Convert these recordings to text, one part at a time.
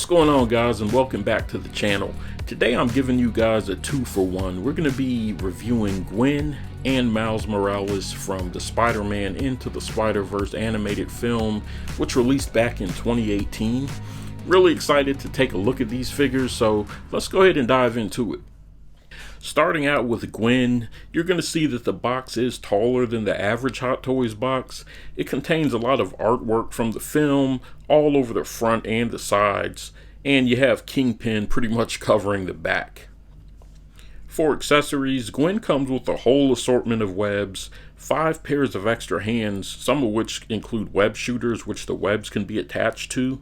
What's going on, guys, and welcome back to the channel. Today I'm giving you guys a 2-for-1. We're going to be reviewing Gwen and Miles Morales from the Spider-Man Into the Spider-Verse animated film, which released back in 2018. Really excited to take a look at these figures, so let's go ahead and dive into it. Starting out with Gwen, you're going to see that the box is taller than the average Hot Toys box. It contains a lot of artwork from the film all over the front and the sides, and you have Kingpin pretty much covering the back. For accessories, Gwen comes with a whole assortment of webs, 5 pairs of extra hands, some of which include web shooters which the webs can be attached to.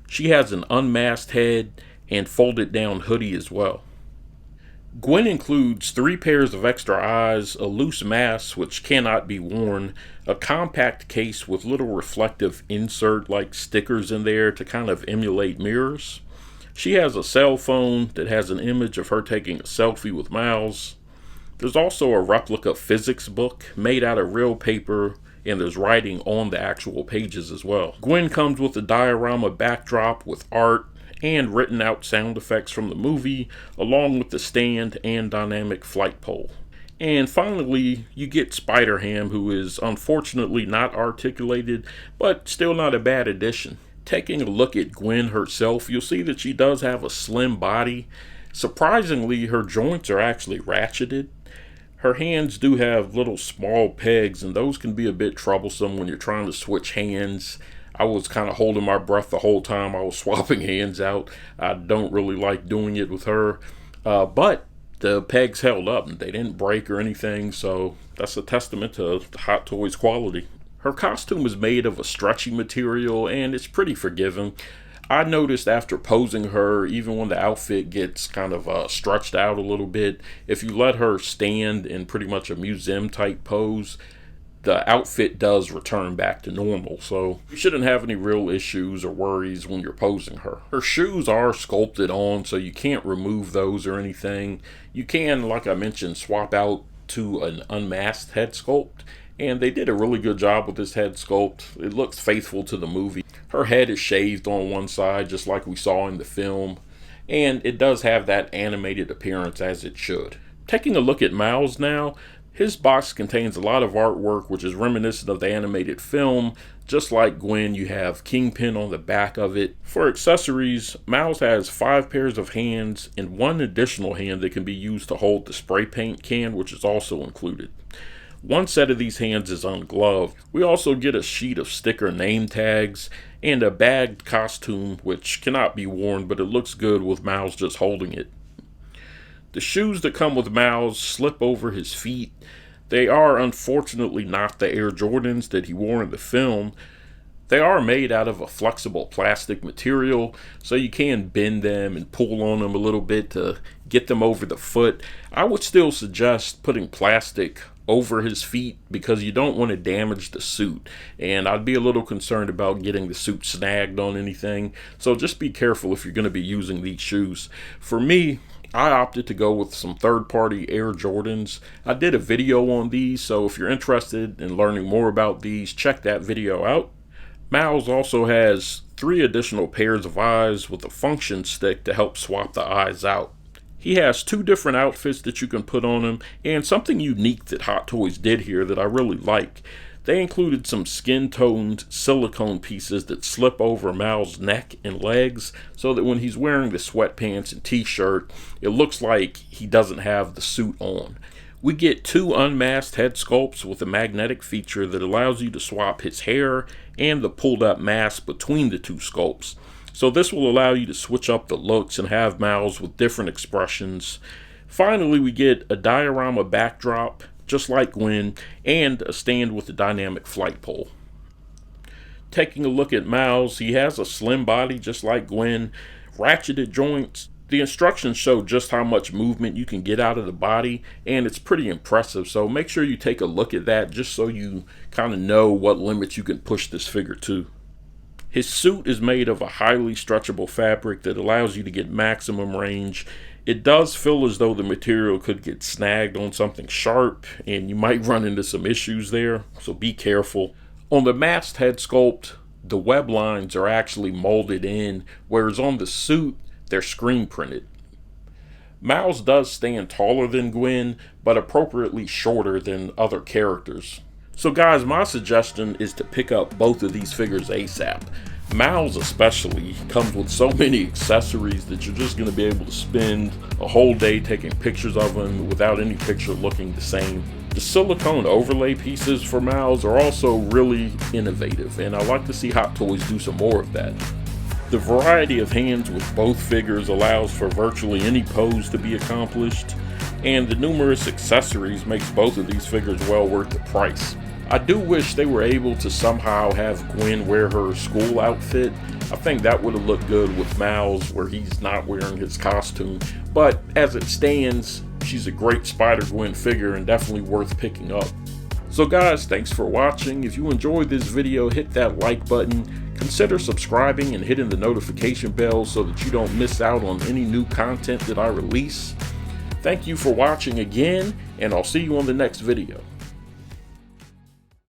She has an unmasked head and folded down hoodie as well. Gwen includes 3 pairs of extra eyes, a loose mask which cannot be worn, a compact case with little reflective insert like stickers in there to kind of emulate mirrors. She has a cell phone that has an image of her taking a selfie with Miles. There's also a replica physics book made out of real paper, and there's writing on the actual pages as well. Gwen comes with a diorama backdrop with art and written out sound effects from the movie, along with the stand and dynamic flight pole. And finally, you get Spider-Ham, who is unfortunately not articulated, but still not a bad addition. Taking a look at Gwen herself, you'll see that she does have a slim body. Surprisingly, her joints are actually ratcheted. Her hands do have little small pegs, and those can be a bit troublesome when you're trying to switch hands. I was kind of holding my breath the whole time I was swapping hands out. I don't really like doing it with her, but the pegs held up and they didn't break or anything, so that's a testament to Hot Toys quality. Her costume is made of a stretchy material and it's pretty forgiving. I noticed after posing her, even when the outfit gets kind of stretched out a little bit, if you let her stand in pretty much a museum type pose, the outfit does return back to normal, so you shouldn't have any real issues or worries when you're posing her. Her shoes are sculpted on, so you can't remove those or anything. You can, like I mentioned, swap out to an unmasked head sculpt, and they did a really good job with this head sculpt. It looks faithful to the movie. Her head is shaved on one side, just like we saw in the film, and it does have that animated appearance as it should. Taking a look at Miles now, his box contains a lot of artwork which is reminiscent of the animated film. Just like Gwen, you have Kingpin on the back of it. For accessories, Miles has 5 pairs of hands and 1 additional hand that can be used to hold the spray paint can, which is also included. One set of these hands is ungloved. We also get a sheet of sticker name tags and a bagged costume which cannot be worn, but it looks good with Miles just holding it. The shoes that come with Miles slip over his feet. They are unfortunately not the Air Jordans that he wore in the film. They are made out of a flexible plastic material, so you can bend them and pull on them a little bit to get them over the foot. I would still suggest putting plastic over his feet because you don't want to damage the suit, and I'd be a little concerned about getting the suit snagged on anything, so just be careful if you're going to be using these shoes. For me, I opted to go with some third-party Air Jordans. I did a video on these, so if you're interested in learning more about these, check that video out. Miles also has 3 additional pairs of eyes with a function stick to help swap the eyes out. He has 2 different outfits that you can put on him, and something unique that Hot Toys did here that I really like. They included some skin-toned silicone pieces that slip over Miles' neck and legs so that when he's wearing the sweatpants and t-shirt, it looks like he doesn't have the suit on. We get 2 unmasked head sculpts with a magnetic feature that allows you to swap his hair and the pulled-up mask between the 2 sculpts. So this will allow you to switch up the looks and have Miles with different expressions. Finally, we get a diorama backdrop, just like Gwen, and a stand with a dynamic flight pole. Taking a look at Miles, he has a slim body just like Gwen, ratcheted joints. The instructions show just how much movement you can get out of the body, and it's pretty impressive, so make sure you take a look at that just so you kind of know what limits you can push this figure to. His suit is made of a highly stretchable fabric that allows you to get maximum range. It does feel as though the material could get snagged on something sharp, and you might run into some issues there, so be careful. On the masked head sculpt, the web lines are actually molded in, whereas on the suit, they're screen printed. Miles does stand taller than Gwen, but appropriately shorter than other characters. So guys, my suggestion is to pick up both of these figures ASAP. Miles especially comes with so many accessories that you're just going to be able to spend a whole day taking pictures of him without any picture looking the same. The silicone overlay pieces for Miles are also really innovative, and I like to see Hot Toys do some more of that. The variety of hands with both figures allows for virtually any pose to be accomplished, and the numerous accessories makes both of these figures well worth the price. I do wish they were able to somehow have Gwen wear her school outfit. I think that would have looked good with Miles where he's not wearing his costume, but as it stands, she's a great Spider-Gwen figure and definitely worth picking up. So guys, thanks for watching. If you enjoyed this video, hit that like button. Consider subscribing and hitting the notification bell so that you don't miss out on any new content that I release. Thank you for watching again, and I'll see you on the next video.